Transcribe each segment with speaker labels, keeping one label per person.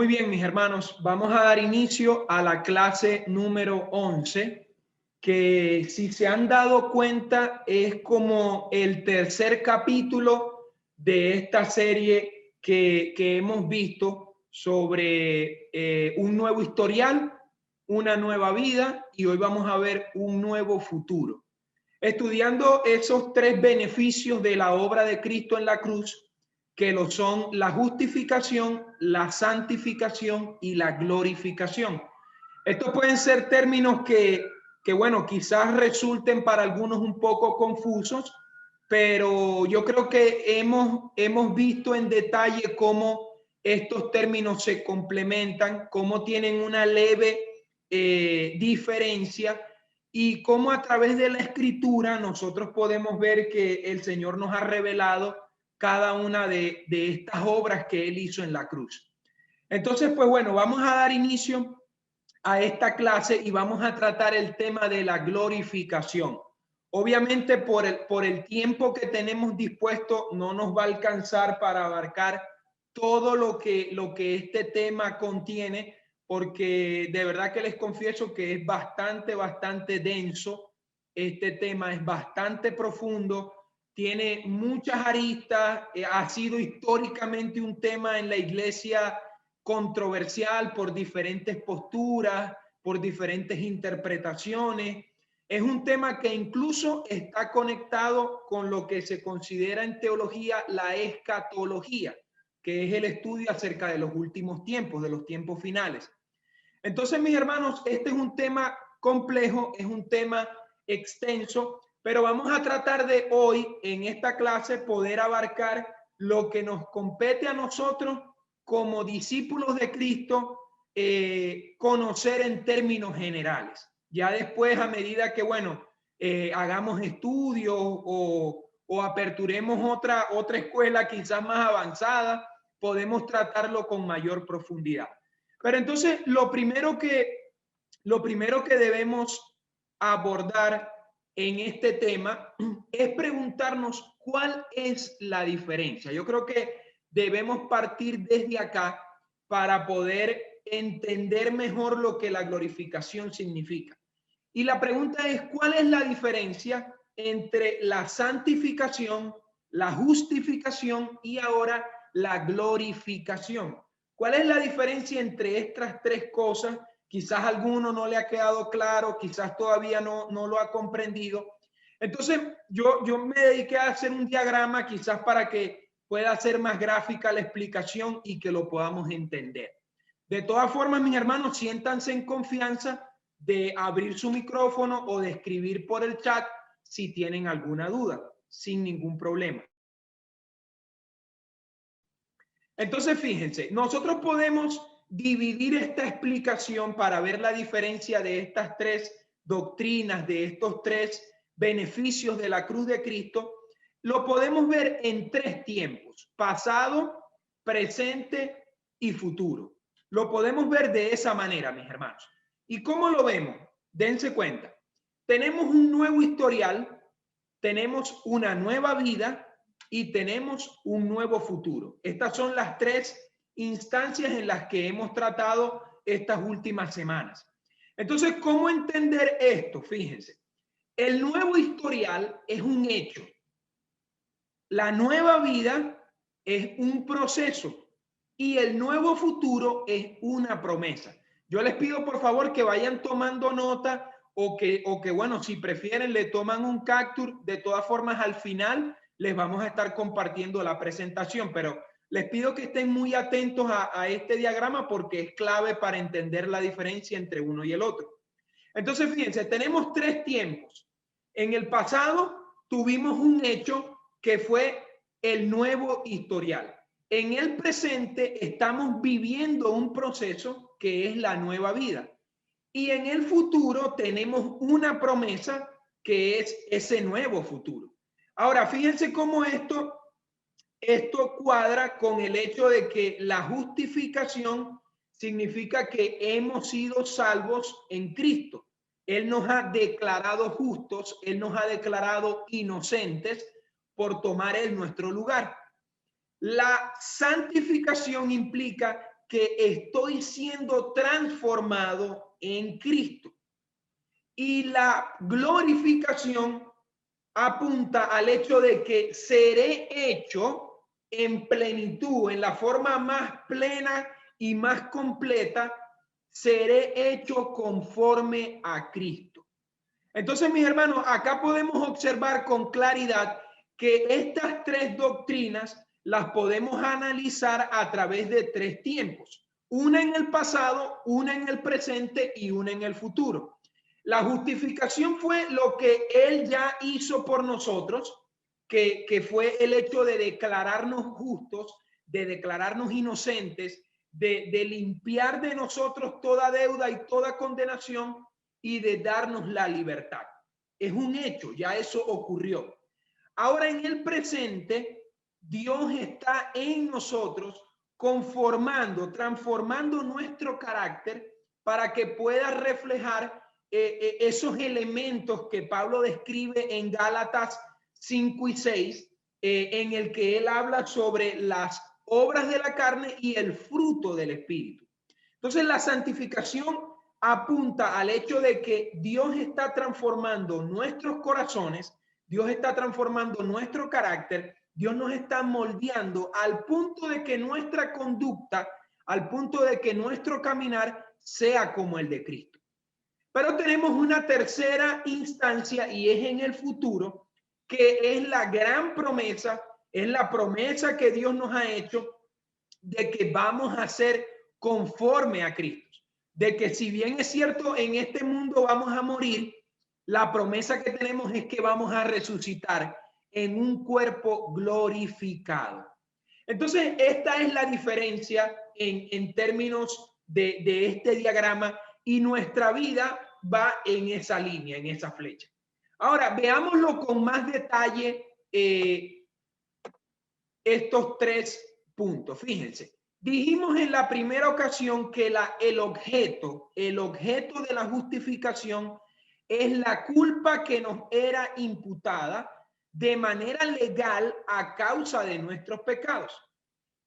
Speaker 1: Muy bien, mis hermanos, vamos a dar inicio a la clase número 11, que si se han dado cuenta es como el tercer capítulo de esta serie que hemos visto sobre un nuevo historial, una nueva vida y hoy vamos a ver un nuevo futuro. Estudiando esos tres beneficios de la obra de Cristo en la cruz, que lo son la justificación, la santificación y la glorificación. Estos pueden ser términos que bueno, quizás resulten para algunos un poco confusos, pero yo creo que hemos visto en detalle cómo estos términos se complementan, cómo tienen una leve diferencia y cómo a través de la escritura nosotros podemos ver que el Señor nos ha revelado cada una de estas obras que Él hizo en la cruz. Entonces, pues bueno, vamos a dar inicio a esta clase y vamos a tratar el tema de la glorificación. Obviamente por el tiempo que tenemos dispuesto no nos va a alcanzar para abarcar todo lo que este tema contiene, porque de verdad que les confieso que es bastante denso. Este tema es bastante profundo, tiene muchas aristas, ha sido históricamente un tema en la iglesia controversial por diferentes posturas, por diferentes interpretaciones. Es un tema que incluso está conectado con lo que se considera en teología la escatología, que es el estudio acerca de los últimos tiempos, de los tiempos finales. Entonces, mis hermanos, este es un tema complejo, es un tema extenso, pero vamos a tratar de hoy, en esta clase, poder abarcar lo que nos compete a nosotros como discípulos de Cristo, conocer en términos generales. Ya después, a medida que, bueno, hagamos estudios o aperturemos otra escuela quizás más avanzada, podemos tratarlo con mayor profundidad. Pero entonces, lo primero que debemos abordar en este tema es preguntarnos cuál es la diferencia. Yo creo que debemos partir desde acá para poder entender mejor lo que la glorificación significa. Y la pregunta es, ¿cuál es la diferencia entre la santificación, la justificación y ahora la glorificación? ¿Cuál es la diferencia entre estas tres cosas? Quizás a alguno no le ha quedado claro, quizás todavía no lo ha comprendido. Entonces, yo me dediqué a hacer un diagrama quizás para que pueda ser más gráfica la explicación y que lo podamos entender. De todas formas, mis hermanos, siéntanse en confianza de abrir su micrófono o de escribir por el chat si tienen alguna duda, sin ningún problema. Entonces, fíjense, nosotros podemos dividir esta explicación para ver la diferencia de estas tres doctrinas, de estos tres beneficios de la cruz de Cristo. Lo podemos ver en tres tiempos: pasado, presente y futuro. Lo podemos ver de esa manera, mis hermanos. ¿Y cómo lo vemos? Dense cuenta. Tenemos un nuevo historial, tenemos una nueva vida y tenemos un nuevo futuro. Estas son las tres instancias en las que hemos tratado estas últimas semanas. Entonces, ¿cómo entender esto? Fíjense, el nuevo historial es un hecho. La nueva vida es un proceso y el nuevo futuro es una promesa. Yo les pido por favor que vayan tomando nota o que bueno, si prefieren le toman un capture. De todas formas, al final les vamos a estar compartiendo la presentación, pero les pido que estén muy atentos a este diagrama porque es clave para entender la diferencia entre uno y el otro. Entonces, fíjense, tenemos tres tiempos. En el pasado tuvimos un hecho que fue el nuevo historial. En el presente estamos viviendo un proceso que es la nueva vida. Y en el futuro tenemos una promesa que es ese nuevo futuro. Ahora, fíjense cómo esto cuadra con el hecho de que la justificación significa que hemos sido salvos en Cristo. Él nos ha declarado justos, Él nos ha declarado inocentes por tomar Él nuestro lugar. La santificación implica que estoy siendo transformado en Cristo. Y la glorificación apunta al hecho de que seré hecho en plenitud, en la forma más plena y más completa, seré hecho conforme a Cristo. Entonces, mis hermanos, acá podemos observar con claridad que estas tres doctrinas las podemos analizar a través de tres tiempos: una en el pasado, una en el presente y una en el futuro. La justificación fue lo que Él ya hizo por nosotros, que fue el hecho de declararnos justos, de declararnos inocentes, de limpiar de nosotros toda deuda y toda condenación y de darnos la libertad. Es un hecho, ya eso ocurrió. Ahora en el presente, Dios está en nosotros conformando, transformando nuestro carácter para que pueda reflejar esos elementos que Pablo describe en Gálatas 5 y 6, en el que él habla sobre las obras de la carne y el fruto del Espíritu. Entonces, la santificación apunta al hecho de que Dios está transformando nuestros corazones, Dios está transformando nuestro carácter, Dios nos está moldeando al punto de que nuestra conducta, al punto de que nuestro caminar sea como el de Cristo. Pero tenemos una tercera instancia y es en el futuro, que es la gran promesa, es la promesa que Dios nos ha hecho de que vamos a ser conforme a Cristo. De que si bien es cierto, en este mundo vamos a morir, la promesa que tenemos es que vamos a resucitar en un cuerpo glorificado. Entonces, esta es la diferencia en términos de este diagrama, y nuestra vida va en esa línea, en esa flecha. Ahora, veámoslo con más detalle, estos tres puntos. Fíjense, dijimos en la primera ocasión que el objeto de la justificación es la culpa que nos era imputada de manera legal a causa de nuestros pecados.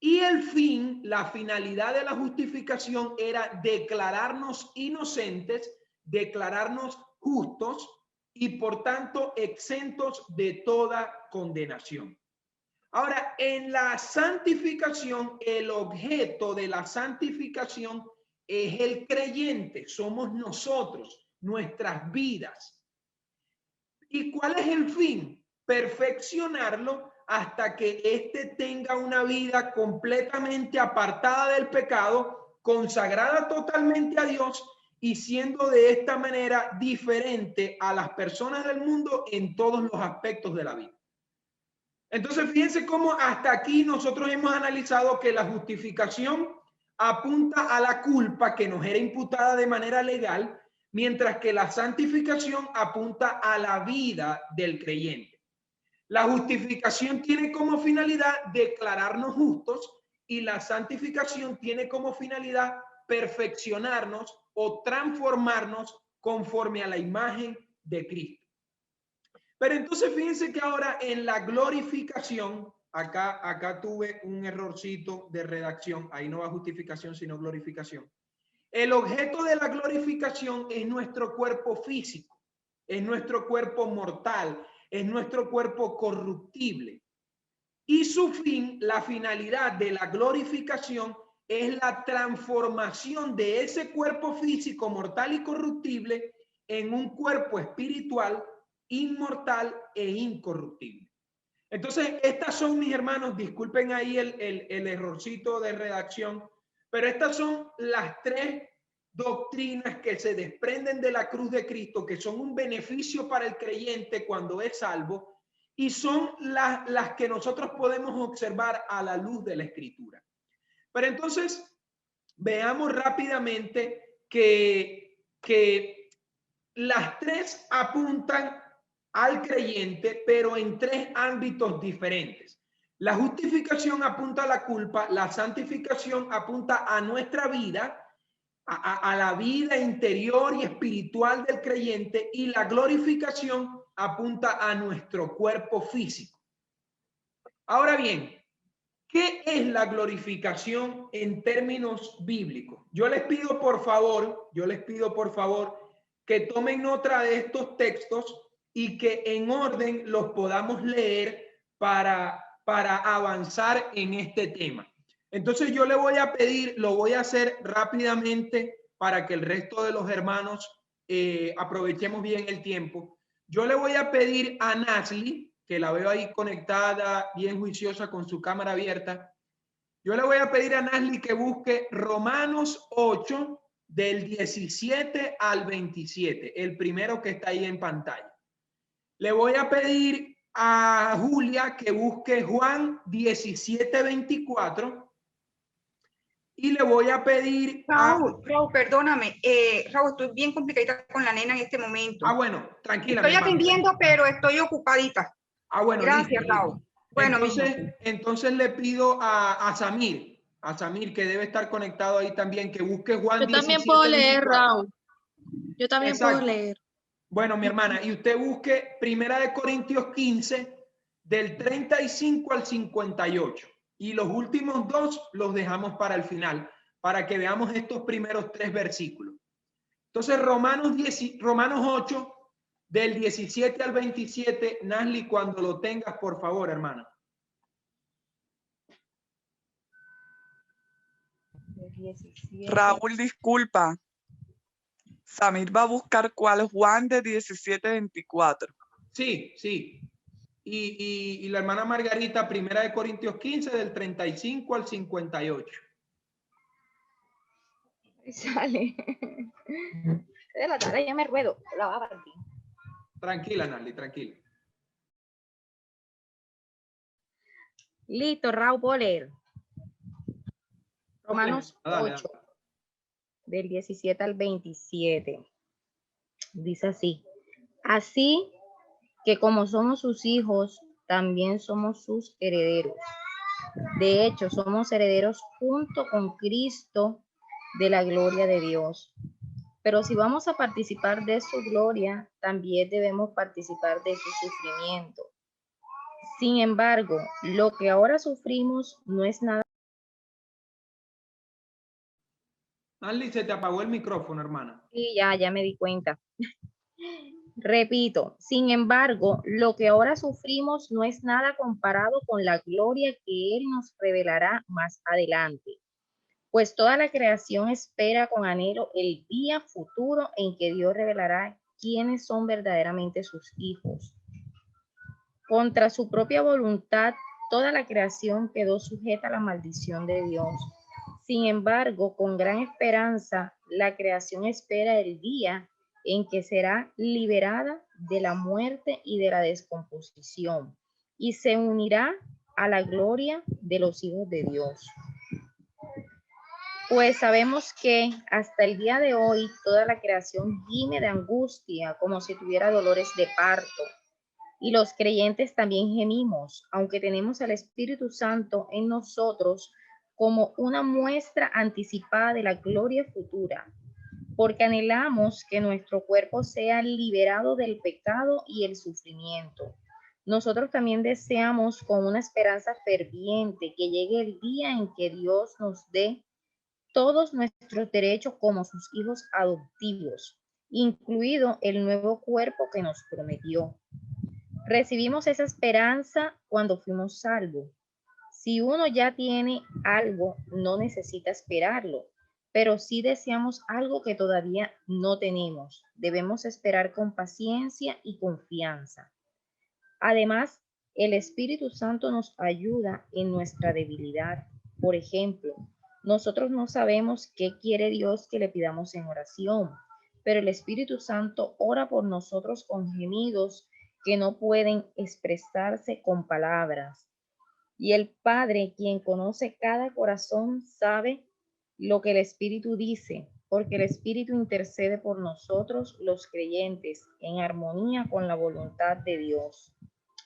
Speaker 1: Y el fin, la finalidad de la justificación era declararnos inocentes, declararnos justos y por tanto exentos de toda condenación. Ahora, en la santificación, el objeto de la santificación es el creyente, somos nosotros, nuestras vidas. ¿Y cuál es el fin? Perfeccionarlo hasta que éste tenga una vida completamente apartada del pecado, consagrada totalmente a Dios y siendo de esta manera diferente a las personas del mundo en todos los aspectos de la vida. Entonces, fíjense cómo hasta aquí nosotros hemos analizado que la justificación apunta a la culpa que nos era imputada de manera legal, mientras que la santificación apunta a la vida del creyente. La justificación tiene como finalidad declararnos justos y la santificación tiene como finalidad perfeccionarnos o transformarnos conforme a la imagen de Cristo. Pero entonces fíjense que ahora en la glorificación, acá tuve un errorcito de redacción, ahí no va justificación sino glorificación. El objeto de la glorificación es nuestro cuerpo físico, es nuestro cuerpo mortal, es nuestro cuerpo corruptible. Y su fin, la finalidad de la glorificación es la transformación de ese cuerpo físico mortal y corruptible en un cuerpo espiritual inmortal e incorruptible. Entonces, estas son, mis hermanos, disculpen ahí el errorcito de redacción, pero estas son las tres doctrinas que se desprenden de la cruz de Cristo, que son un beneficio para el creyente cuando es salvo, y son las que nosotros podemos observar a la luz de la Escritura. Pero entonces, veamos rápidamente que las tres apuntan al creyente, pero en tres ámbitos diferentes. La justificación apunta a la culpa, la santificación apunta a nuestra vida, a la vida interior y espiritual del creyente, y la glorificación apunta a nuestro cuerpo físico. Ahora bien, ¿Qué es la glorificación en términos bíblicos? Yo les pido por favor que tomen nota de estos textos y que en orden los podamos leer para avanzar en este tema. Entonces yo le voy a pedir, lo voy a hacer rápidamente para que el resto de los hermanos aprovechemos bien el tiempo. Yo le voy a pedir a Nasli, que la veo ahí conectada, bien juiciosa con su cámara abierta. Yo le voy a pedir a Nasli que busque Romanos 8 del 17 al 27, el primero que está ahí en pantalla. Le voy a pedir a Julia que busque Juan 17, 24. Y le voy a pedir
Speaker 2: Raúl, perdóname, Raúl, estoy bien complicadita con la nena en este momento.
Speaker 1: Bueno, tranquila.
Speaker 2: Estoy atendiendo, pero estoy ocupadita.
Speaker 1: Bueno,
Speaker 2: gracias,
Speaker 1: listo.
Speaker 2: Raúl. Bueno,
Speaker 1: entonces le pido a Samir, que debe estar conectado ahí también, que busque Juan 17. Yo también puedo leer, Raúl. Yo también puedo leer. Bueno, mi hermana, y usted busque Primera de Corintios 15, del 35 al 58. Y los últimos dos los dejamos para el final, para que veamos estos primeros 3 versículos. Entonces, Romanos 8, del 17 al 27, Nasli, cuando lo tengas, por favor, hermano.
Speaker 3: Raúl, disculpa. Samir va a buscar cuál es Juan de 17-24.
Speaker 1: Sí, sí. Y la hermana Margarita, Primera de Corintios 15, del 35 al 58.
Speaker 4: Sale. De la tarde ya me ruedo. La va a partir.
Speaker 1: Tranquila, Nali, tranquila.
Speaker 4: Listo, Raúl, puedo leer. Romanos 8, del 17 al 27. Dice así: así que como somos sus hijos, también somos sus herederos. De hecho, somos herederos junto con Cristo de la gloria de Dios. Pero si vamos a participar de su gloria, también debemos participar de su sufrimiento. Sin embargo, lo que ahora sufrimos no es nada.
Speaker 1: Nali, se te apagó el micrófono, hermana.
Speaker 4: Sí, ya me di cuenta. Repito, sin embargo, lo que ahora sufrimos no es nada comparado con la gloria que Él nos revelará más adelante. Pues toda la creación espera con anhelo el día futuro en que Dios revelará quiénes son verdaderamente sus hijos. Contra su propia voluntad, toda la creación quedó sujeta a la maldición de Dios. Sin embargo, con gran esperanza, la creación espera el día en que será liberada de la muerte y de la descomposición y se unirá a la gloria de los hijos de Dios. Pues sabemos que hasta el día de hoy toda la creación gime de angustia como si tuviera dolores de parto. Y los creyentes también gemimos, aunque tenemos al Espíritu Santo en nosotros como una muestra anticipada de la gloria futura, porque anhelamos que nuestro cuerpo sea liberado del pecado y el sufrimiento. Nosotros también deseamos con una esperanza ferviente que llegue el día en que Dios nos dé todos nuestros derechos como sus hijos adoptivos, incluido el nuevo cuerpo que nos prometió. Recibimos esa esperanza cuando fuimos salvos. Si uno ya tiene algo, no necesita esperarlo, pero si deseamos algo que todavía no tenemos, debemos esperar con paciencia y confianza. Además, el Espíritu Santo nos ayuda en nuestra debilidad. Por ejemplo, nosotros no sabemos qué quiere Dios que le pidamos en oración, pero el Espíritu Santo ora por nosotros con gemidos que no pueden expresarse con palabras. Y el Padre, quien conoce cada corazón, sabe lo que el Espíritu dice, porque el Espíritu intercede por nosotros, los creyentes, en armonía con la voluntad de Dios.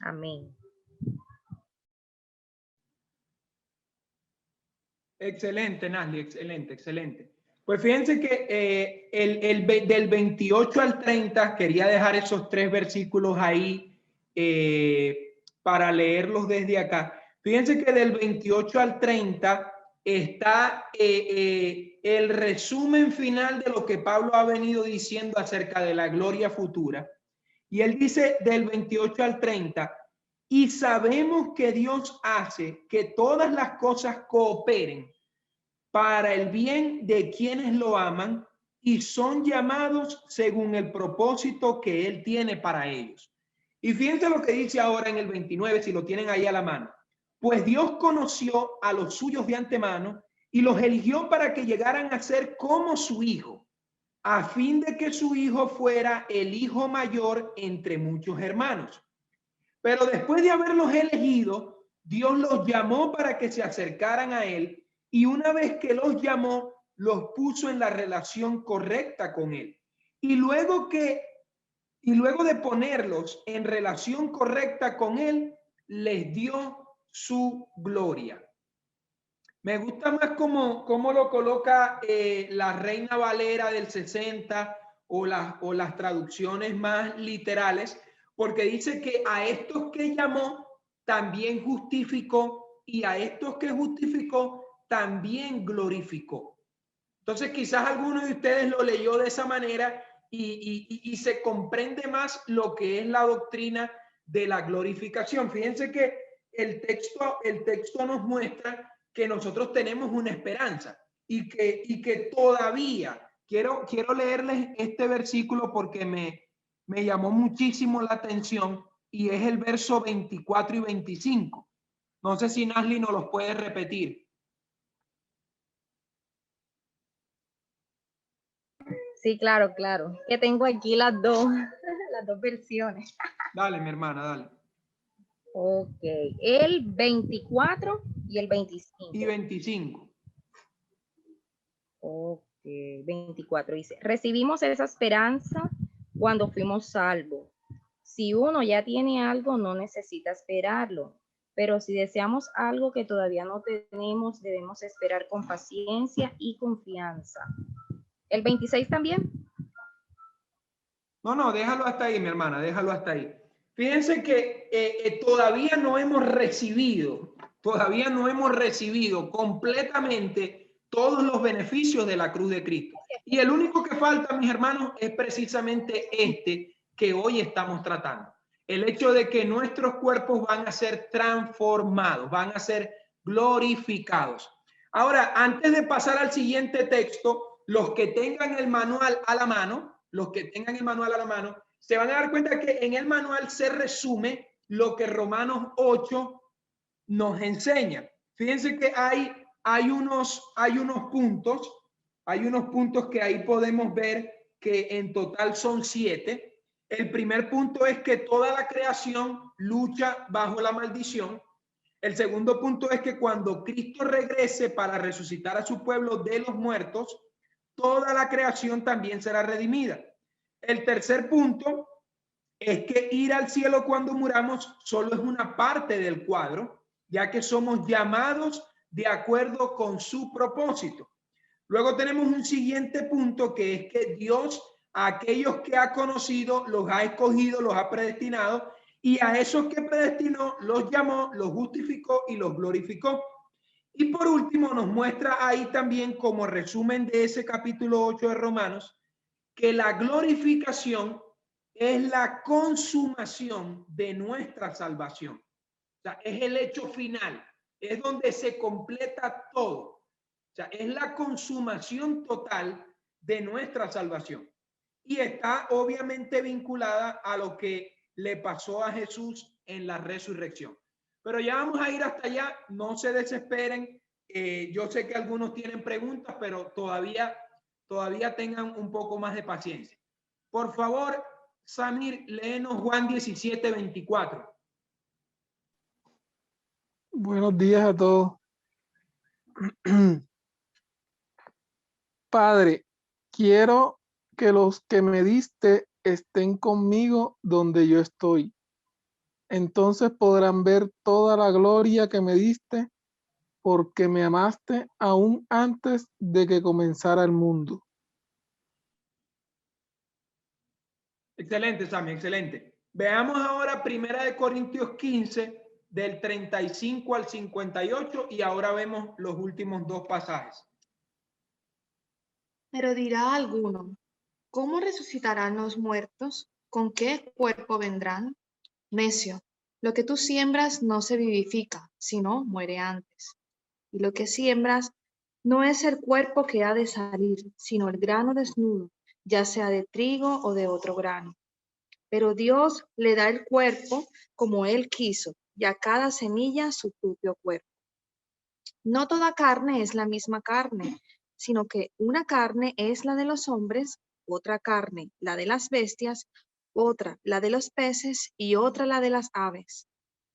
Speaker 4: Amén.
Speaker 1: Excelente, Nasli, excelente, excelente. Pues fíjense que del 28 al 30 quería dejar esos 3 versículos ahí para leerlos desde acá. Fíjense que del 28 al 30 está el resumen final de lo que Pablo ha venido diciendo acerca de la gloria futura. Y él dice del 28 al 30, y sabemos que Dios hace que todas las cosas cooperen para el bien de quienes lo aman y son llamados según el propósito que Él tiene para ellos. Y fíjense lo que dice ahora en el 29, si lo tienen ahí a la mano. Pues Dios conoció a los suyos de antemano y los eligió para que llegaran a ser como su hijo, a fin de que su hijo fuera el hijo mayor entre muchos hermanos. Pero después de haberlos elegido, Dios los llamó para que se acercaran a Él, y una vez que los llamó, los puso en la relación correcta con Él. Y luego de ponerlos en relación correcta con Él, les dio su gloria. Me gusta más cómo lo coloca la Reina Valera del 60 o las traducciones más literales, porque dice que a estos que llamó también justificó y a estos que justificó también glorificó. Entonces quizás alguno de ustedes lo leyó de esa manera y se comprende más lo que es la doctrina de la glorificación. Fíjense que el texto nos muestra que nosotros tenemos una esperanza y que todavía, quiero leerles este versículo porque me llamó muchísimo la atención, y es el verso 24 y 25. No sé si Nasli nos los puede repetir.
Speaker 4: Sí, claro, claro. Que tengo aquí las dos, las dos versiones.
Speaker 1: Dale, mi hermana, dale.
Speaker 4: Ok, el 24 y el 25.
Speaker 1: Y 25.
Speaker 4: Ok, 24 dice, recibimos esa esperanza cuando fuimos salvos. Si uno ya tiene algo, no necesita esperarlo. Pero si deseamos algo que todavía no tenemos, debemos esperar con paciencia y confianza. ¿El 26 también?
Speaker 1: No, déjalo hasta ahí, mi hermana, déjalo hasta ahí. Fíjense que todavía no hemos recibido completamente todos los beneficios de la cruz de Cristo. Y el único que falta, mis hermanos, es precisamente este que hoy estamos tratando. El hecho de que nuestros cuerpos van a ser transformados, van a ser glorificados. Ahora, antes de pasar al siguiente texto, los que tengan el manual a la mano, se van a dar cuenta que en el manual se resume lo que Romanos 8 nos enseña. Fíjense que hay unos puntos que ahí podemos ver que en total son 7. El primer punto es que toda la creación lucha bajo la maldición. El segundo punto es que cuando Cristo regrese para resucitar a su pueblo de los muertos, toda la creación también será redimida. El tercer punto es que ir al cielo cuando muramos solo es una parte del cuadro, ya que somos llamados de acuerdo con su propósito. Luego tenemos un siguiente punto, que es que Dios a aquellos que ha conocido los ha escogido, los ha predestinado, y a esos que predestinó los llamó, los justificó y los glorificó. Y por último nos muestra ahí también, como resumen de ese capítulo 8 de Romanos, que la glorificación es la consumación de nuestra salvación. O sea, es el hecho final, es donde se completa todo. O sea, es la consumación total de nuestra salvación. Y está obviamente vinculada a lo que le pasó a Jesús en la resurrección. Pero ya vamos a ir hasta allá, no se desesperen. Yo sé que algunos tienen preguntas, pero todavía tengan un poco más de paciencia. Por favor, Samir, léenos Juan 17:24.
Speaker 5: Buenos días a todos. Padre, quiero que los que me diste estén conmigo donde yo estoy. Entonces podrán ver toda la gloria que me diste, porque me amaste aún antes de que comenzara el mundo.
Speaker 1: Excelente, Sammy, excelente. Veamos ahora 1 Corintios 15, del 35 al 58 y ahora vemos los últimos dos pasajes.
Speaker 6: Pero dirá alguno, ¿cómo resucitarán los muertos? ¿Con qué cuerpo vendrán? Necio, lo que tú siembras no se vivifica, sino muere antes. Y lo que siembras no es el cuerpo que ha de salir, sino el grano desnudo, ya sea de trigo o de otro grano. Pero Dios le da el cuerpo como Él quiso, y a cada semilla su propio cuerpo. No toda carne es la misma carne, sino que una carne es la de los hombres, otra carne la de las bestias, otra la de los peces y otra la de las aves.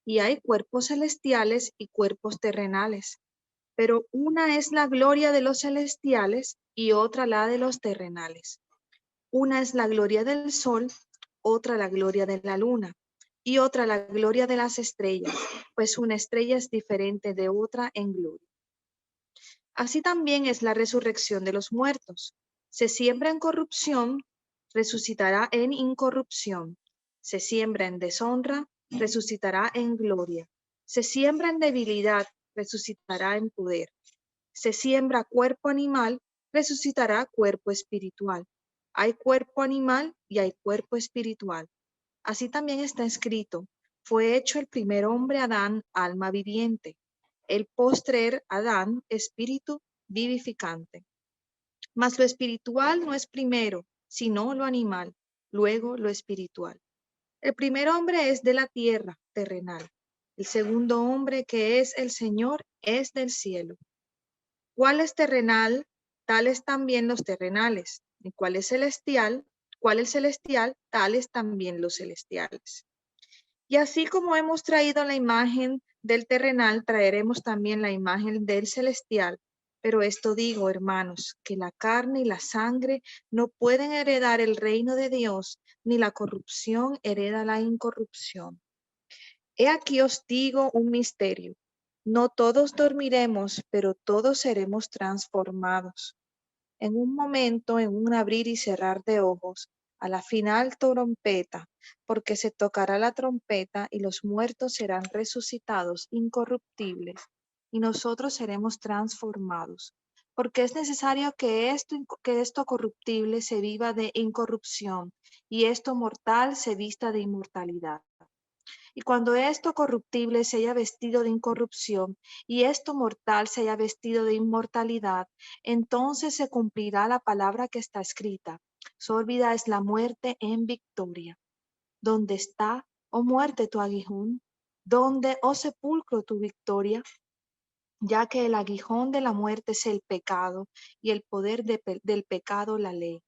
Speaker 6: Y hay cuerpos celestiales y cuerpos terrenales, pero una es la gloria de los celestiales y otra la de los terrenales. Una es la gloria del sol, otra la gloria de la luna y otra la gloria de las estrellas, pues una estrella es diferente de otra en gloria. Así también es la resurrección de los muertos. Se siembra en corrupción, resucitará en incorrupción. Se siembra en deshonra, resucitará en gloria. Se siembra en debilidad, resucitará en poder. Se siembra cuerpo animal, resucitará cuerpo espiritual. Hay cuerpo animal y hay cuerpo espiritual. Así también está escrito, fue hecho el primer hombre Adán, alma viviente. El postrer Adán, espíritu vivificante. Mas lo espiritual no es primero, sino lo animal, luego lo espiritual. El primer hombre es de la tierra, terrenal. El segundo hombre, que es el Señor, es del cielo. ¿Cuál es terrenal? Tales también los terrenales. ¿Y cuál es celestial? ¿Cuál es celestial? Tales también los celestiales. Y así como hemos traído la imagen del terrenal, traeremos también la imagen del celestial. Pero esto digo, hermanos, que la carne y la sangre no pueden heredar el reino de Dios, ni la corrupción hereda la incorrupción. He aquí os digo un misterio. No todos dormiremos, pero todos seremos transformados. En un momento, en un abrir y cerrar de ojos, a la final trompeta, porque se tocará la trompeta y los muertos serán resucitados incorruptibles y nosotros seremos transformados. Porque es necesario que esto corruptible se viva de incorrupción y esto mortal se vista de inmortalidad. Y cuando esto corruptible se haya vestido de incorrupción y esto mortal se haya vestido de inmortalidad, entonces se cumplirá la palabra que está escrita. Sórbida es la muerte en victoria. ¿Dónde está, oh muerte, tu aguijón? ¿Dónde, oh sepulcro, tu victoria? Ya que el aguijón de la muerte es el pecado y el poder del pecado la ley.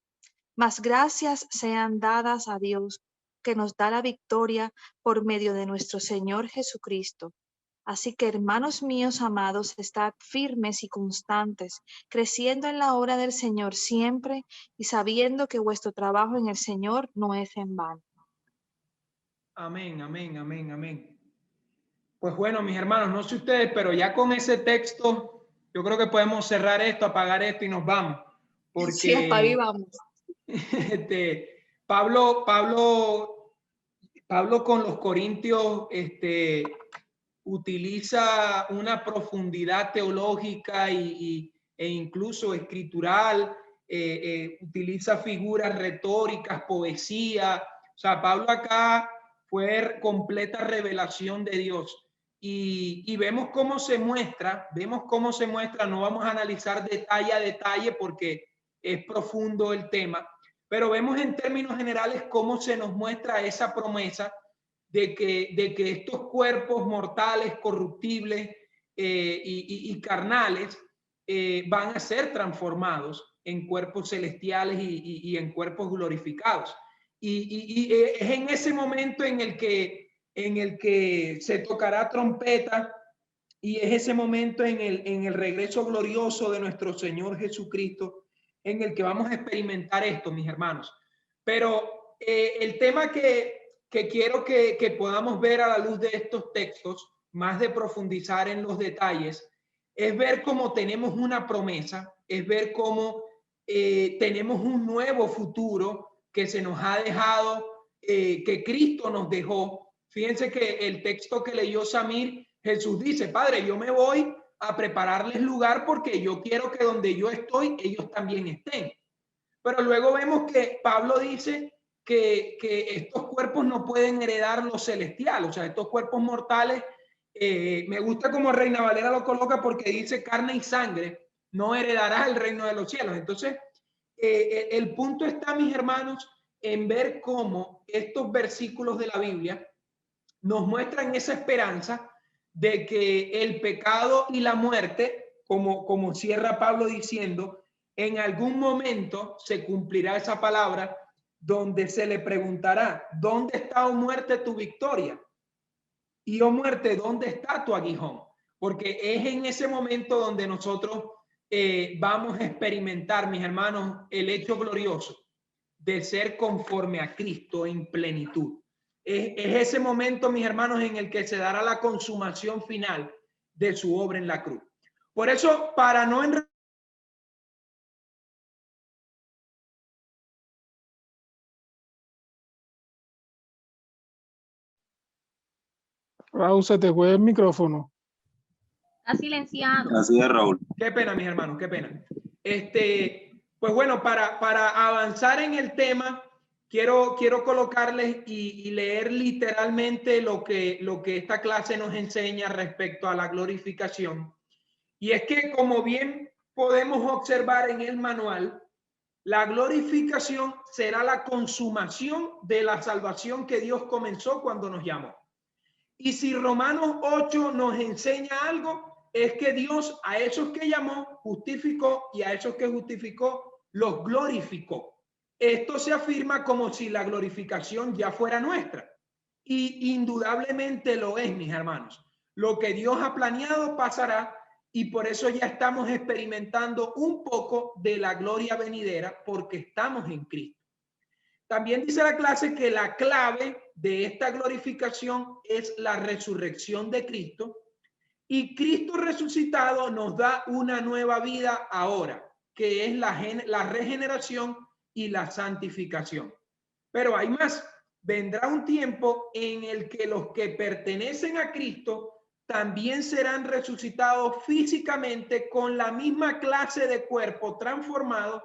Speaker 6: Mas gracias sean dadas a Dios, que nos da la victoria por medio de nuestro Señor Jesucristo. Así que, hermanos míos amados, estad firmes y constantes, creciendo en la obra del Señor siempre y sabiendo que vuestro trabajo en el Señor no es en vano.
Speaker 1: Amén, amén, amén, amén. Pues bueno, mis hermanos, no sé ustedes, pero ya con ese texto, yo creo que podemos cerrar esto, apagar esto y nos vamos. Porque
Speaker 6: Sí, apaga y vamos.
Speaker 1: Pablo con los corintios utiliza una profundidad teológica e incluso escritural, utiliza figuras retóricas, poesía. O sea, Pablo acá fue completa revelación de Dios. Y vemos cómo se muestra, no vamos a analizar detalle a detalle porque es profundo el tema, pero vemos en términos generales cómo se nos muestra esa promesa de que estos cuerpos mortales, corruptibles y carnales van a ser transformados en cuerpos celestiales y en cuerpos glorificados. Y es en ese momento en el que se tocará trompeta y es ese momento en el regreso glorioso de nuestro Señor Jesucristo en el que vamos a experimentar esto, mis hermanos. Pero el tema que quiero que podamos ver a la luz de estos textos, más de profundizar en los detalles, es ver cómo tenemos una promesa, es ver cómo tenemos un nuevo futuro que se nos ha dejado, que Cristo nos dejó Fíjense que el texto que leyó Samir, Jesús dice, Padre, yo me voy a prepararles lugar porque yo quiero que donde yo estoy, ellos también estén. Pero luego vemos que Pablo dice que estos cuerpos no pueden heredar lo celestial, o sea, estos cuerpos mortales, me gusta como Reina Valera lo coloca porque dice carne y sangre no heredará el reino de los cielos. Entonces, el punto está, mis hermanos, en ver cómo estos versículos de la Biblia nos muestran esa esperanza de que el pecado y la muerte, como cierra Pablo diciendo, en algún momento se cumplirá esa palabra donde se le preguntará, ¿dónde está, oh muerte, tu victoria? Y, oh muerte, ¿dónde está tu aguijón? Porque es en ese momento donde nosotros vamos a experimentar, mis hermanos, el hecho glorioso de ser conforme a Cristo en plenitud. Es ese momento, mis hermanos, en el que se dará la consumación final de su obra en la cruz. Por eso, para no
Speaker 5: Raúl, se te fue el micrófono.
Speaker 4: Está silenciado.
Speaker 7: Así es, Raúl.
Speaker 1: Qué pena, mis hermanos, qué pena. Pues bueno, para avanzar en el tema, quiero colocarles y leer literalmente lo que esta clase nos enseña respecto a la glorificación. Y es que, como bien podemos observar en el manual, la glorificación será la consumación de la salvación que Dios comenzó cuando nos llamó. Y si Romanos 8 nos enseña algo, es que Dios a esos que llamó, justificó, y a esos que justificó, los glorificó. Esto se afirma como si la glorificación ya fuera nuestra. Y indudablemente lo es, mis hermanos. Lo que Dios ha planeado pasará, y por eso ya estamos experimentando un poco de la gloria venidera, porque estamos en Cristo. También dice la clase que la clave de esta glorificación es la resurrección de Cristo, y Cristo resucitado nos da una nueva vida ahora, que es la regeneración y la santificación. Pero hay más. Vendrá un tiempo en el que los que pertenecen a Cristo también serán resucitados físicamente con la misma clase de cuerpo transformado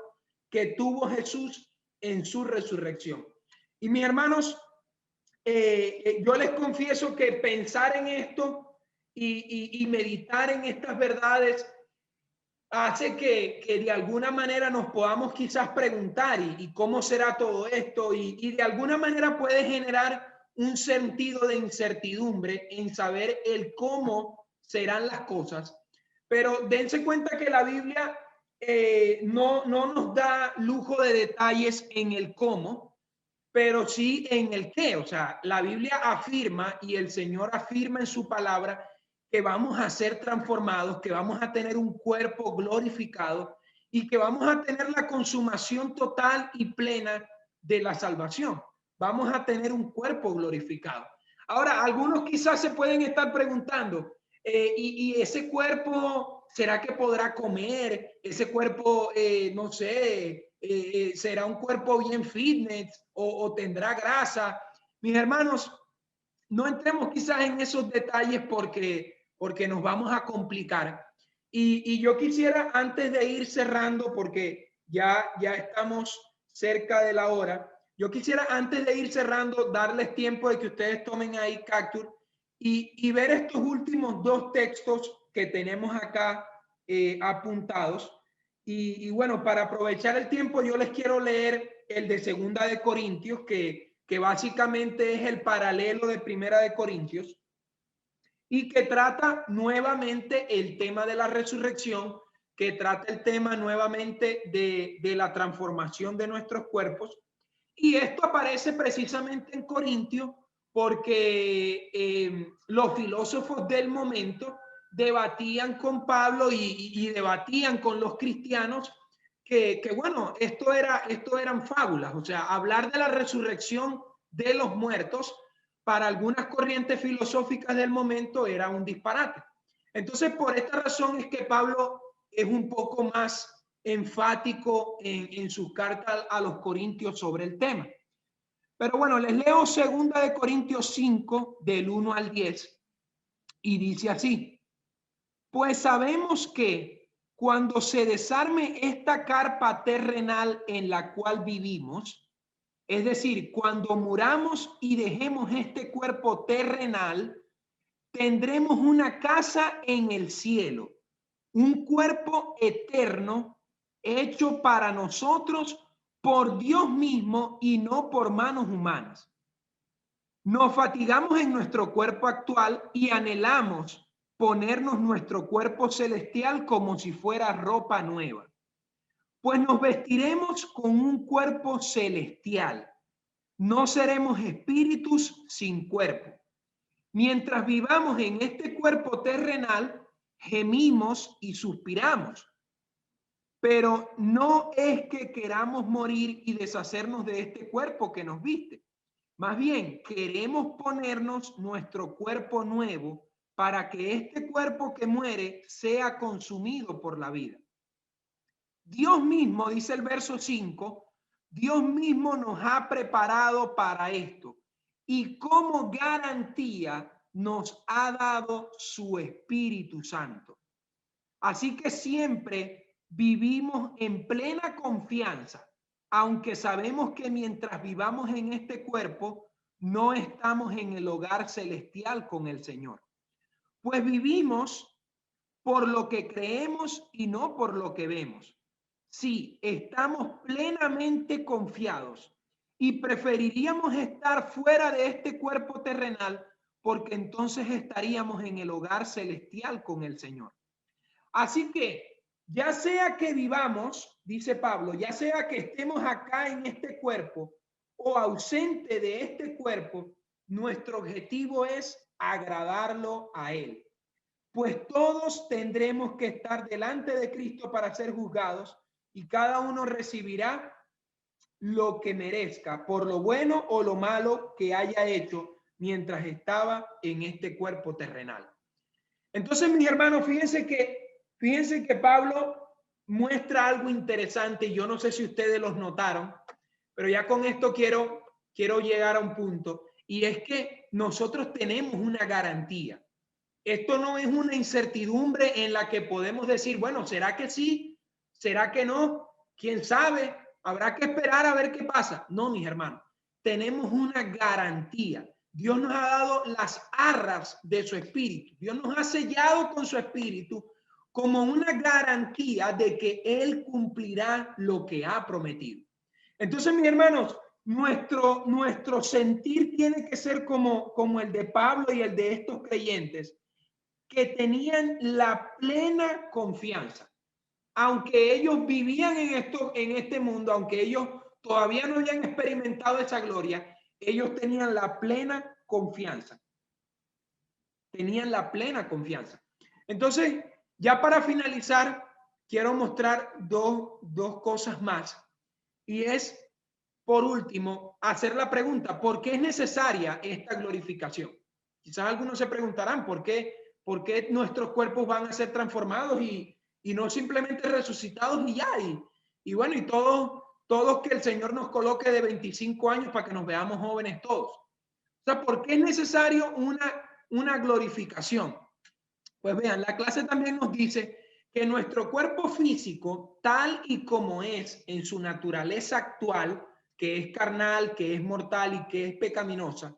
Speaker 1: que tuvo Jesús en su resurrección. Y mis hermanos, yo les confieso que pensar en esto y meditar en estas verdades hace que de alguna manera nos podamos quizás preguntar y cómo será todo esto, y de alguna manera puede generar un sentido de incertidumbre en saber el cómo serán las cosas. Pero dense cuenta que la Biblia no nos da lujo de detalles en el cómo, pero sí en el qué. O sea, la Biblia afirma y el Señor afirma en su palabra que vamos a ser transformados, que vamos a tener un cuerpo glorificado y que vamos a tener la consumación total y plena de la salvación. Vamos a tener un cuerpo glorificado. Ahora, algunos quizás se pueden estar preguntando, ¿y ese cuerpo será que podrá comer? Ese cuerpo, no sé, ¿será un cuerpo bien fitness o tendrá grasa? Mis hermanos, no entremos quizás en esos detalles porque nos vamos a complicar. Y yo quisiera, antes de ir cerrando, porque ya estamos cerca de la hora, yo quisiera, antes de ir cerrando, darles tiempo de que ustedes tomen ahí capture y ver estos últimos dos textos que tenemos acá apuntados. Y bueno, para aprovechar el tiempo, yo les quiero leer el de Segunda de Corintios, que básicamente es el paralelo de Primera de Corintios, y que trata nuevamente el tema de la resurrección, que trata el tema nuevamente de la transformación de nuestros cuerpos. Y esto aparece precisamente en Corintios porque los filósofos del momento debatían con Pablo y debatían con los cristianos que bueno, esto eran fábulas. O sea, hablar de la resurrección de los muertos para algunas corrientes filosóficas del momento era un disparate. Entonces, por esta razón es que Pablo es un poco más enfático en sus cartas a los corintios sobre el tema. Pero bueno, les leo 2 Corintios 5, del 1 al 10, y dice así: pues sabemos que cuando se desarme esta carpa terrenal en la cual vivimos, es decir, cuando muramos y dejemos este cuerpo terrenal, tendremos una casa en el cielo, un cuerpo eterno hecho para nosotros por Dios mismo y no por manos humanas. Nos fatigamos en nuestro cuerpo actual y anhelamos ponernos nuestro cuerpo celestial como si fuera ropa nueva, pues nos vestiremos con un cuerpo celestial. No seremos espíritus sin cuerpo. Mientras vivamos en este cuerpo terrenal, gemimos y suspiramos. Pero no es que queramos morir y deshacernos de este cuerpo que nos viste. Más bien, queremos ponernos nuestro cuerpo nuevo para que este cuerpo que muere sea consumido por la vida. Dios mismo, dice el verso 5, Dios mismo nos ha preparado para esto y como garantía nos ha dado su Espíritu Santo. Así que siempre vivimos en plena confianza, aunque sabemos que mientras vivamos en este cuerpo, no estamos en el hogar celestial con el Señor. Pues vivimos por lo que creemos y no por lo que vemos. Sí, estamos plenamente confiados y preferiríamos estar fuera de este cuerpo terrenal porque entonces estaríamos en el hogar celestial con el Señor. Así que, ya sea que vivamos, dice Pablo, ya sea que estemos acá en este cuerpo o ausente de este cuerpo, nuestro objetivo es agradarlo a Él. Pues todos tendremos que estar delante de Cristo para ser juzgados y cada uno recibirá lo que merezca por lo bueno o lo malo que haya hecho mientras estaba en este cuerpo terrenal. Entonces, mis hermanos, fíjense que Pablo muestra algo interesante. Yo no sé si ustedes los notaron, pero ya con esto quiero llegar a un punto, y es que nosotros tenemos una garantía. Esto no es una incertidumbre en la que podemos decir, bueno, ¿será que sí? ¿Será que no? ¿Quién sabe? Habrá que esperar a ver qué pasa. No, mis hermanos, tenemos una garantía. Dios nos ha dado las arras de su espíritu. Dios nos ha sellado con su espíritu como una garantía de que Él cumplirá lo que ha prometido. Entonces, mis hermanos, nuestro sentir tiene que ser como el de Pablo y el de estos creyentes, que tenían la plena confianza. Aunque ellos vivían en este mundo, aunque ellos todavía no habían experimentado esa gloria, ellos tenían la plena confianza. Tenían la plena confianza. Entonces, ya para finalizar, quiero mostrar dos cosas más. Y es, por último, hacer la pregunta, ¿por qué es necesaria esta glorificación? Quizás algunos se preguntarán, ¿por qué nuestros cuerpos van a ser transformados y no simplemente resucitados y ya? Y bueno, y todos que el Señor nos coloque de 25 años para que nos veamos jóvenes todos. O sea, ¿por qué es necesario una glorificación? Pues vean, la clase también nos dice que nuestro cuerpo físico, tal y como es en su naturaleza actual, que es carnal, que es mortal y que es pecaminosa,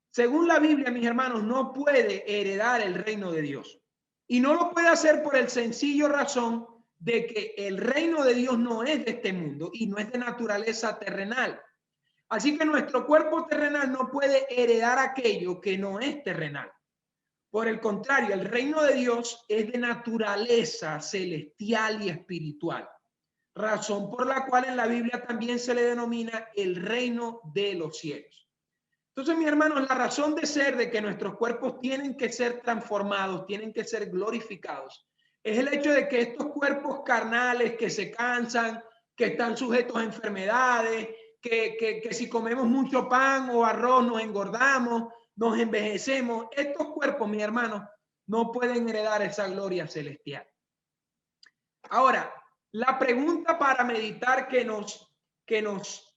Speaker 1: según la Biblia, mis hermanos, no puede heredar el reino de Dios. Y no lo puede hacer por el sencillo razón de que el reino de Dios no es de este mundo y no es de naturaleza terrenal. Así que nuestro cuerpo terrenal no puede heredar aquello que no es terrenal. Por el contrario, el reino de Dios es de naturaleza celestial y espiritual. Razón por la cual en la Biblia también se le denomina el reino de los cielos. Entonces, mis hermanos, la razón de ser de que nuestros cuerpos tienen que ser transformados, tienen que ser glorificados, es el hecho de que estos cuerpos carnales que se cansan, que están sujetos a enfermedades, que si comemos mucho pan o arroz nos engordamos, nos envejecemos, estos cuerpos, mis hermanos, no pueden heredar esa gloria celestial. Ahora, la pregunta para meditar que nos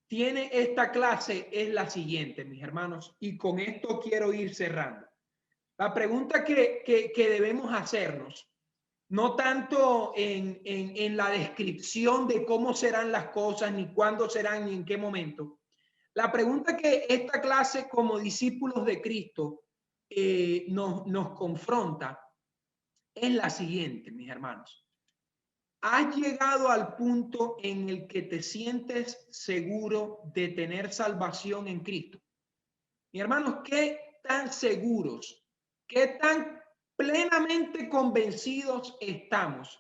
Speaker 1: tiene esta clase es la siguiente, mis hermanos, y con esto quiero ir cerrando. La pregunta que debemos hacernos, no tanto en la descripción de cómo serán las cosas, ni cuándo serán, ni en qué momento. La pregunta que esta clase como discípulos de Cristo nos confronta es la siguiente, mis hermanos. ¿Has llegado al punto en el que te sientes seguro de tener salvación en Cristo? Mis hermanos, ¿qué tan seguros, qué tan plenamente convencidos estamos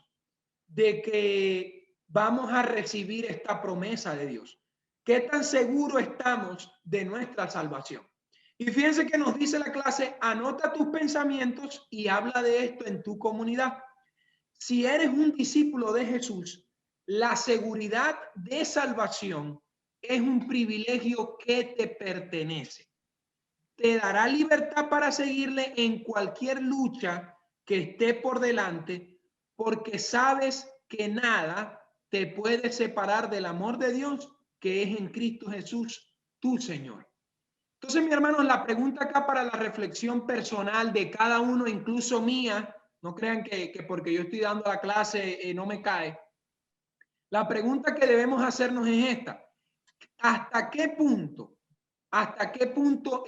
Speaker 1: de que vamos a recibir esta promesa de Dios? ¿Qué tan seguros estamos de nuestra salvación? Y fíjense que nos dice la clase, anota tus pensamientos y habla de esto en tu comunidad. Si eres un discípulo de Jesús, la seguridad de salvación es un privilegio que te pertenece. Te dará libertad para seguirle en cualquier lucha que esté por delante, porque sabes que nada te puede separar del amor de Dios que es en Cristo Jesús, tu Señor. Entonces, mi hermano, la pregunta acá para la reflexión personal de cada uno, incluso mía, no crean que porque yo estoy dando la clase no me cae. La pregunta que debemos hacernos es esta. ¿Hasta qué punto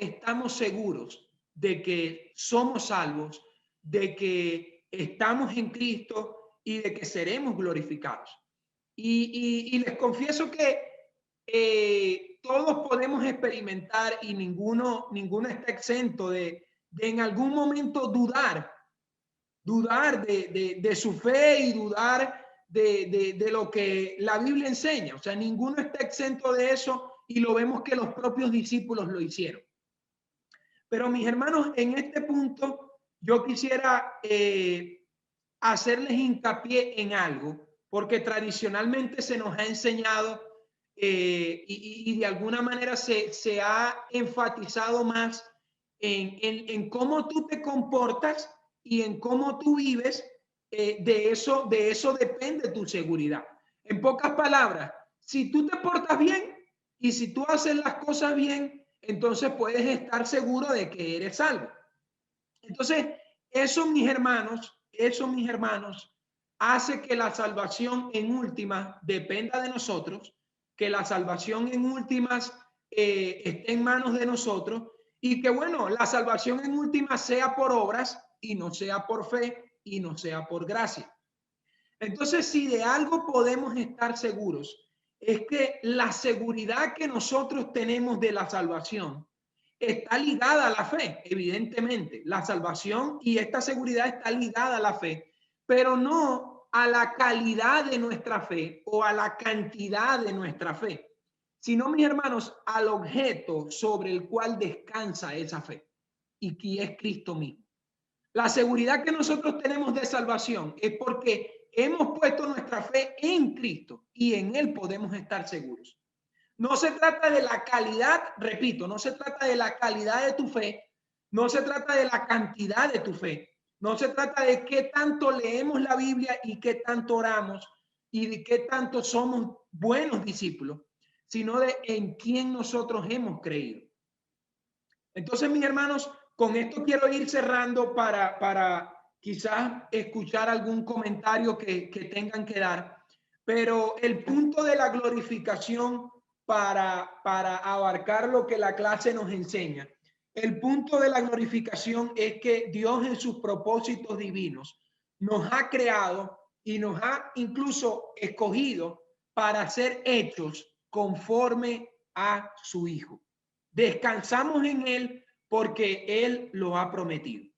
Speaker 1: estamos seguros de que somos salvos, de que estamos en Cristo y de que seremos glorificados? Y les confieso que todos podemos experimentar y ninguno está exento de en algún momento dudar de su fe y dudar de lo que la Biblia enseña. O sea, ninguno está exento de eso y lo vemos que los propios discípulos lo hicieron. Pero mis hermanos, en este punto yo quisiera hacerles hincapié en algo, porque tradicionalmente se nos ha enseñado y de alguna manera se ha enfatizado más en cómo tú te comportas y en cómo tú vives. De eso depende tu seguridad. En pocas palabras, si tú te portas bien y si tú haces las cosas bien, entonces puedes estar seguro de que eres salvo. Entonces, eso, mis hermanos, hace que la salvación en últimas dependa de nosotros, que la salvación en últimas esté en manos de nosotros y que, bueno, la salvación en últimas sea por obras y no sea por fe y no sea por gracia. Entonces, si de algo podemos estar seguros, es que la seguridad que nosotros tenemos de la salvación está ligada a la fe, evidentemente. La salvación y esta seguridad está ligada a la fe, pero no a la calidad de nuestra fe o a la cantidad de nuestra fe, sino, mis hermanos, al objeto sobre el cual descansa esa fe y que es Cristo mismo. La seguridad que nosotros tenemos de salvación es porque hemos puesto nuestra fe en Cristo y en Él podemos estar seguros. No se trata de la calidad, repito, no se trata de la calidad de tu fe, no se trata de la cantidad de tu fe, no se trata de qué tanto leemos la Biblia y qué tanto oramos y de qué tanto somos buenos discípulos, sino de en quién nosotros hemos creído. Entonces, mis hermanos, con esto quiero ir cerrando para quizás escuchar algún comentario que tengan que dar, pero el punto de la glorificación para abarcar lo que la clase nos enseña. El punto de la glorificación es que Dios en sus propósitos divinos nos ha creado y nos ha incluso escogido para ser hechos conforme a su Hijo. Descansamos en Él porque Él lo ha prometido.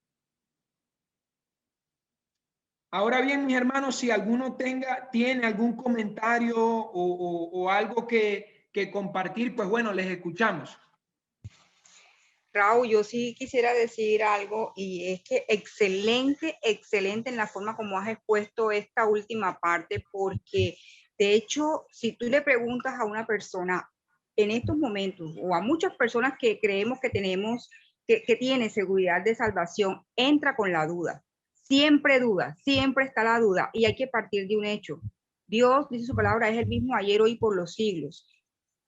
Speaker 1: Ahora bien, mis hermanos, si alguno tiene algún comentario o algo que compartir, pues bueno, les escuchamos.
Speaker 2: Raúl, yo sí quisiera decir algo y es que excelente en la forma como has expuesto esta última parte, porque de hecho, si tú le preguntas a una persona en estos momentos o a muchas personas que creemos que tenemos, que tiene seguridad de salvación, entra con la duda. Siempre duda, siempre está la duda y hay que partir de un hecho. Dios, dice su palabra, es el mismo ayer, hoy, por los siglos.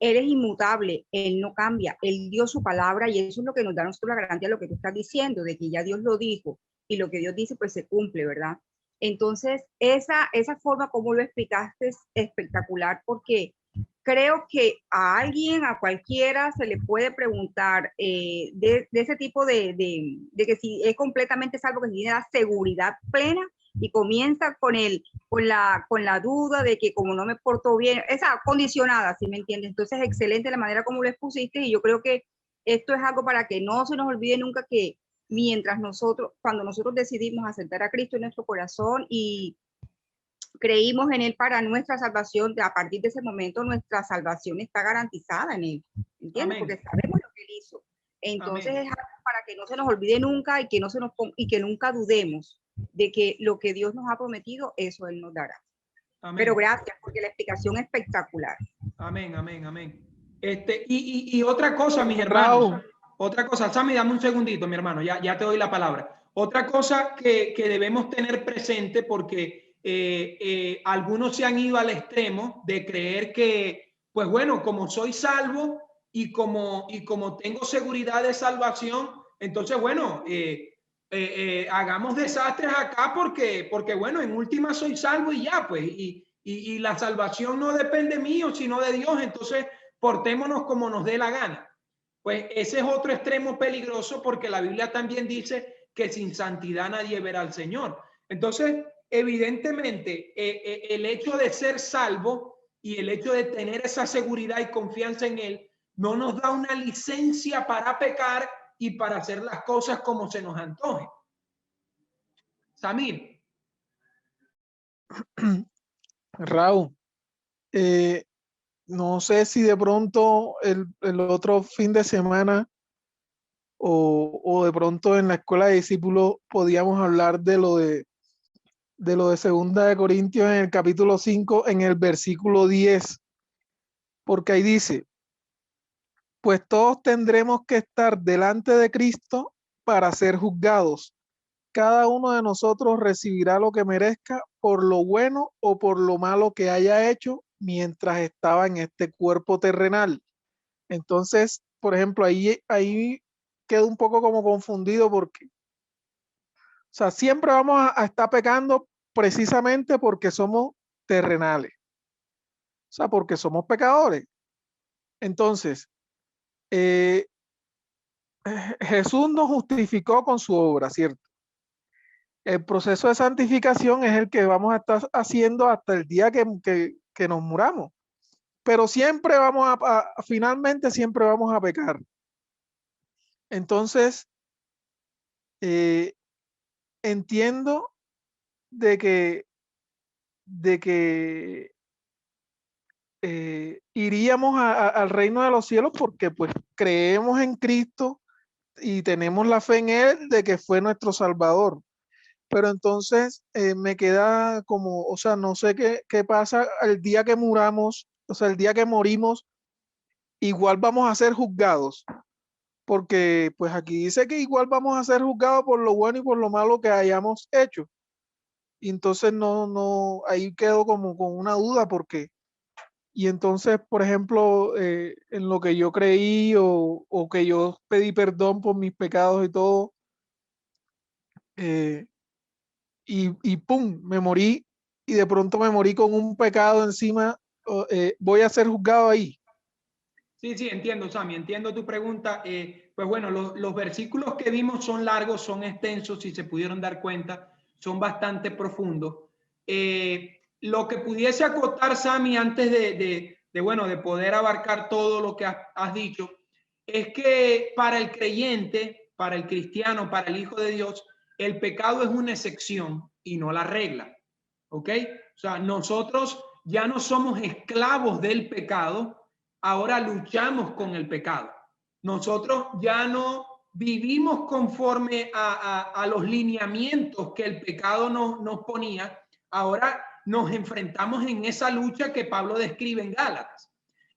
Speaker 2: Él es inmutable, Él no cambia, Él dio su palabra y eso es lo que nos da a nosotros la garantía de lo que tú estás diciendo, de que ya Dios lo dijo y lo que Dios dice pues se cumple, ¿verdad? Entonces, esa forma como lo explicaste es espectacular porque creo que a alguien, a cualquiera, se le puede preguntar de ese tipo de que si es completamente salvo, que si tiene la seguridad plena y comienza con la duda de que como no me porto bien, esa condicionada, ¿sí me entiendes? Entonces, excelente la manera como lo expusiste y yo creo que esto es algo para que no se nos olvide nunca que cuando nosotros decidimos aceptar a Cristo en nuestro corazón y creímos en Él para nuestra salvación, a partir de ese momento nuestra salvación está garantizada en Él, ¿entiendes?
Speaker 1: Amén.
Speaker 2: Porque sabemos lo que Él hizo. Entonces
Speaker 1: Amén.
Speaker 2: es algo para que no se nos olvide nunca y que nunca dudemos de que lo que Dios nos ha prometido, eso Él nos dará.
Speaker 1: Amén.
Speaker 2: Pero gracias, porque la explicación es espectacular.
Speaker 1: Amén, amén, amén. Y otra cosa, mis hermanos,
Speaker 5: Raúl.
Speaker 1: otra cosa, Sammy, dame un segundito, mi hermano, ya te doy la palabra. Otra cosa que debemos tener presente, porque algunos se han ido al extremo de creer que, pues bueno, como soy salvo y como tengo seguridad de salvación, entonces, bueno, hagamos desastres acá porque, bueno, en última soy salvo y ya, pues, y la salvación no depende mío, sino de Dios, entonces portémonos como nos dé la gana. Pues ese es otro extremo peligroso porque la Biblia también dice que sin santidad nadie verá al Señor. Entonces, evidentemente, el hecho de ser salvo y el hecho de tener esa seguridad y confianza en Él no nos da una licencia para pecar y para hacer las cosas como se nos antoje. Samir.
Speaker 5: Raúl, no sé si de pronto el otro fin de semana o de pronto en la escuela de discípulos podíamos hablar de lo de 2 Corintios en el capítulo 5, en el versículo 10, porque ahí dice, pues todos tendremos que estar delante de Cristo para ser juzgados. Cada uno de nosotros recibirá lo que merezca por lo bueno o por lo malo que haya hecho mientras estaba en este cuerpo terrenal. Entonces, por ejemplo, ahí quedo un poco como confundido porque, o sea, siempre vamos a estar pecando precisamente porque somos terrenales, o sea, porque somos pecadores. Entonces, Jesús nos justificó con su obra, ¿cierto? El proceso de santificación es el que vamos a estar haciendo hasta el día que nos muramos. Pero siempre finalmente siempre vamos a pecar. Entonces, entiendo de que iríamos al reino de los cielos porque pues creemos en Cristo y tenemos la fe en Él de que fue nuestro Salvador. Pero entonces me queda como, o sea, no sé qué pasa el día que muramos, o sea, el día que morimos, igual vamos a ser juzgados, porque pues aquí dice que igual vamos a ser juzgados por lo bueno y por lo malo que hayamos hecho. Y entonces no, ahí quedo como con una duda, porque, y entonces, por ejemplo, en lo que yo creí o que yo pedí perdón por mis pecados y todo, y pum, me morí y de pronto me morí con un pecado encima, voy a ser juzgado ahí.
Speaker 1: Sí, entiendo, Sammy, entiendo tu pregunta. Pues bueno, los versículos que vimos son largos, son extensos, si se pudieron dar cuenta, son bastante profundos. Lo que pudiese acotar, Sammy, antes de poder abarcar todo lo que has dicho, es que para el creyente, para el cristiano, para el Hijo de Dios, el pecado es una excepción y no la regla. ¿Ok? O sea, nosotros ya no somos esclavos del pecado, ahora luchamos con el pecado. Nosotros ya no vivimos conforme a los lineamientos que el pecado nos ponía, ahora nos enfrentamos en esa lucha que Pablo describe en Gálatas.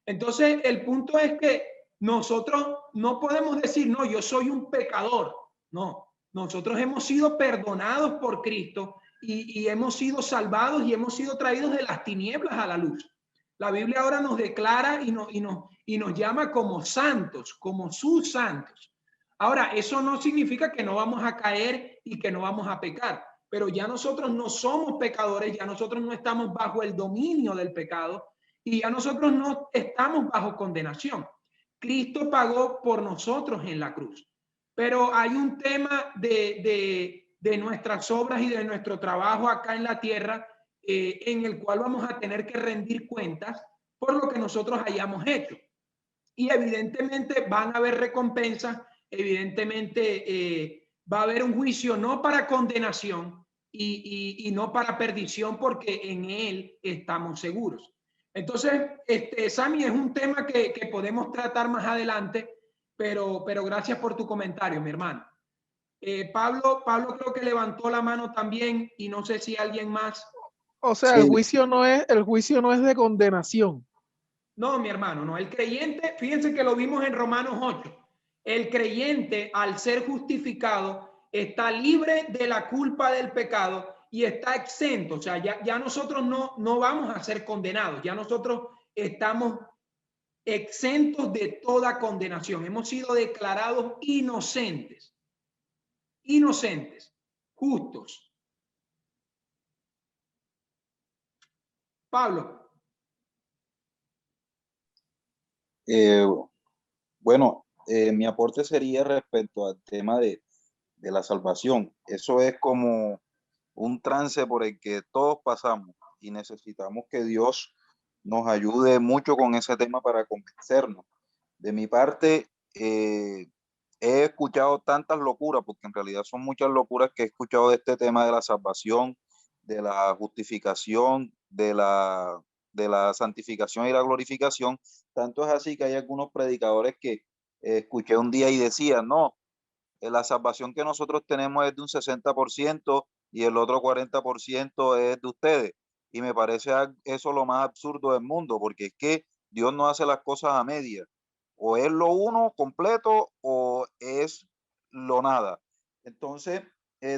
Speaker 1: Entonces, el punto es que nosotros no podemos decir, no, yo soy un pecador. No, nosotros hemos sido perdonados por Cristo y hemos sido salvados y hemos sido traídos de las tinieblas a la luz. La Biblia ahora nos declara y nos llama como santos, como sus santos. Ahora, eso no significa que no vamos a caer y que no vamos a pecar, pero ya nosotros no somos pecadores, ya nosotros no estamos bajo el dominio del pecado y ya nosotros no estamos bajo condenación. Cristo pagó por nosotros en la cruz, pero hay un tema de nuestras obras y de nuestro trabajo acá en la tierra en el cual vamos a tener que rendir cuentas por lo que nosotros hayamos hecho. Y evidentemente van a haber recompensas, evidentemente va a haber un juicio no para condenación y no para perdición, porque en él estamos seguros. Entonces, Sammy, es un tema que podemos tratar más adelante, pero gracias por tu comentario, mi hermano. Pablo creo que levantó la mano también y no sé si alguien más.
Speaker 5: O sea,
Speaker 7: Sí.
Speaker 5: el juicio no es de condenación.
Speaker 1: No, mi hermano, no. El creyente, fíjense que lo vimos en Romanos 8. El creyente, al ser justificado, está libre de la culpa del pecado y está exento. O sea, ya nosotros no vamos a ser condenados. Ya nosotros estamos exentos de toda condenación. Hemos sido declarados inocentes. Inocentes, justos. Pablo.
Speaker 7: Bueno, mi aporte sería respecto al tema de la salvación. Eso es como un trance por el que todos pasamos y necesitamos que Dios nos ayude mucho con ese tema para convencernos. De mi parte, he escuchado tantas locuras, porque en realidad son muchas locuras que he escuchado de este tema de la salvación, de la justificación, de la santificación y la glorificación. Tanto es así que hay algunos predicadores que escuché un día y decían, no, la salvación que nosotros tenemos es de un 60% y el otro 40% es de ustedes. Y me parece eso lo más absurdo del mundo, porque es que Dios no hace las cosas a medias. O es lo uno completo o es lo nada. Entonces,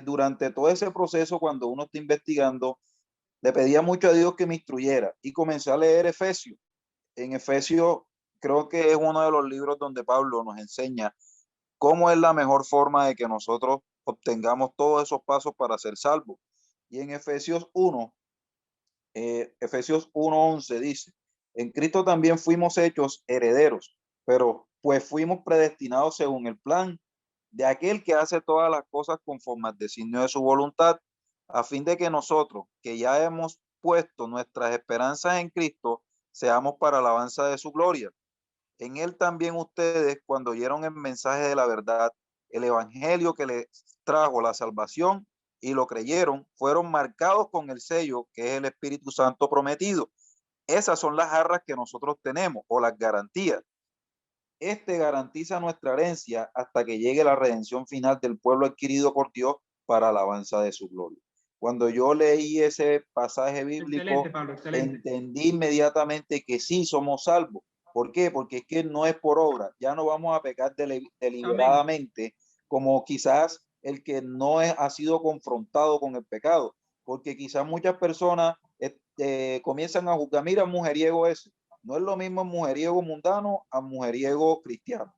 Speaker 7: durante todo ese proceso, cuando uno está investigando, le pedía mucho a Dios que me instruyera y comencé a leer Efesios. En Efesios creo que es uno de los libros donde Pablo nos enseña cómo es la mejor forma de que nosotros obtengamos todos esos pasos para ser salvos. Y en Efesios 1:11 dice, en Cristo también fuimos hechos herederos, pero pues fuimos predestinados según el plan de aquel que hace todas las cosas conforme al designio de su voluntad, a fin de que nosotros, que ya hemos puesto nuestras esperanzas en Cristo, seamos para alabanza de su gloria. En él también ustedes, cuando oyeron el mensaje de la verdad, el evangelio que les trajo la salvación y lo creyeron, fueron marcados con el sello que es el Espíritu Santo prometido. Esas son las arras que nosotros tenemos o las garantías. Este garantiza nuestra herencia hasta que llegue la redención final del pueblo adquirido por Dios para alabanza de su gloria. Cuando yo leí ese pasaje bíblico,
Speaker 1: Excelente, Pablo, excelente.
Speaker 7: Entendí inmediatamente que sí somos salvos. ¿Por qué? Porque es que no es por obra. Ya no vamos a pecar deliberadamente, como quizás el que no ha sido confrontado con el pecado. Porque quizás muchas personas comienzan a juzgar, mira, mujeriego ese. No es lo mismo el mujeriego mundano a mujeriego cristiano.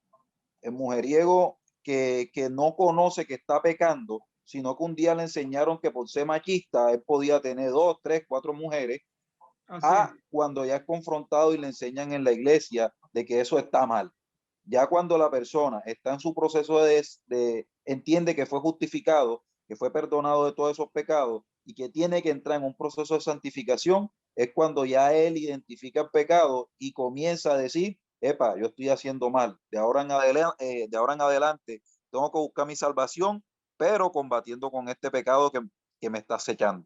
Speaker 7: El mujeriego que no conoce que está pecando, sino que un día le enseñaron que por ser machista él podía tener 2, 3, 4 mujeres, cuando ya es confrontado y le enseñan en la iglesia de que eso está mal. Ya cuando la persona está en su proceso de entiende que fue justificado, que fue perdonado de todos esos pecados y que tiene que entrar en un proceso de santificación, es cuando ya él identifica el pecado y comienza a decir, epa, yo estoy haciendo mal, de ahora en adelante tengo que buscar mi salvación, pero combatiendo con este pecado que me está acechando.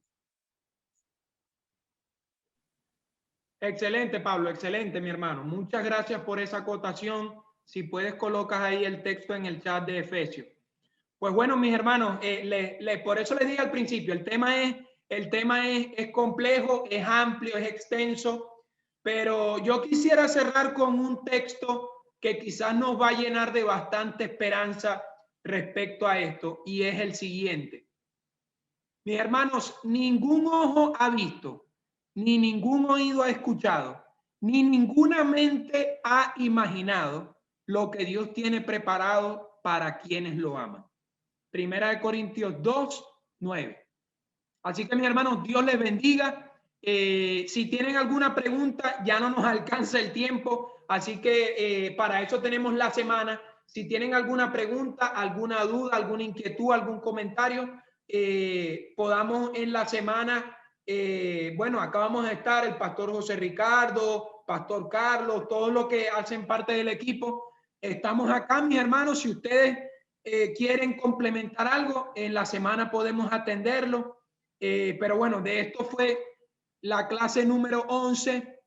Speaker 1: Excelente, Pablo, excelente, mi hermano. Muchas gracias por esa acotación. Si puedes, colocas ahí el texto en el chat de Efesios. Pues bueno, mis hermanos, por eso les dije al principio, el tema es complejo, es amplio, es extenso, pero yo quisiera cerrar con un texto que quizás nos va a llenar de bastante esperanza respecto a esto, y es el siguiente. Mis hermanos, ningún ojo ha visto, ni ningún oído ha escuchado, ni ninguna mente ha imaginado lo que Dios tiene preparado para quienes lo aman. Primera de Corintios 2, 9. Así que mis hermanos, Dios les bendiga. Si tienen alguna pregunta, ya no nos alcanza el tiempo, así que para eso tenemos la semana. Si tienen alguna pregunta, alguna duda, alguna inquietud, algún comentario, podamos en la semana, bueno, acá vamos a estar el pastor José Ricardo, pastor Carlos, todos los que hacen parte del equipo. Estamos acá, mis hermanos. Si ustedes quieren complementar algo, en la semana podemos atenderlo. Pero bueno, de esto fue la clase número 11.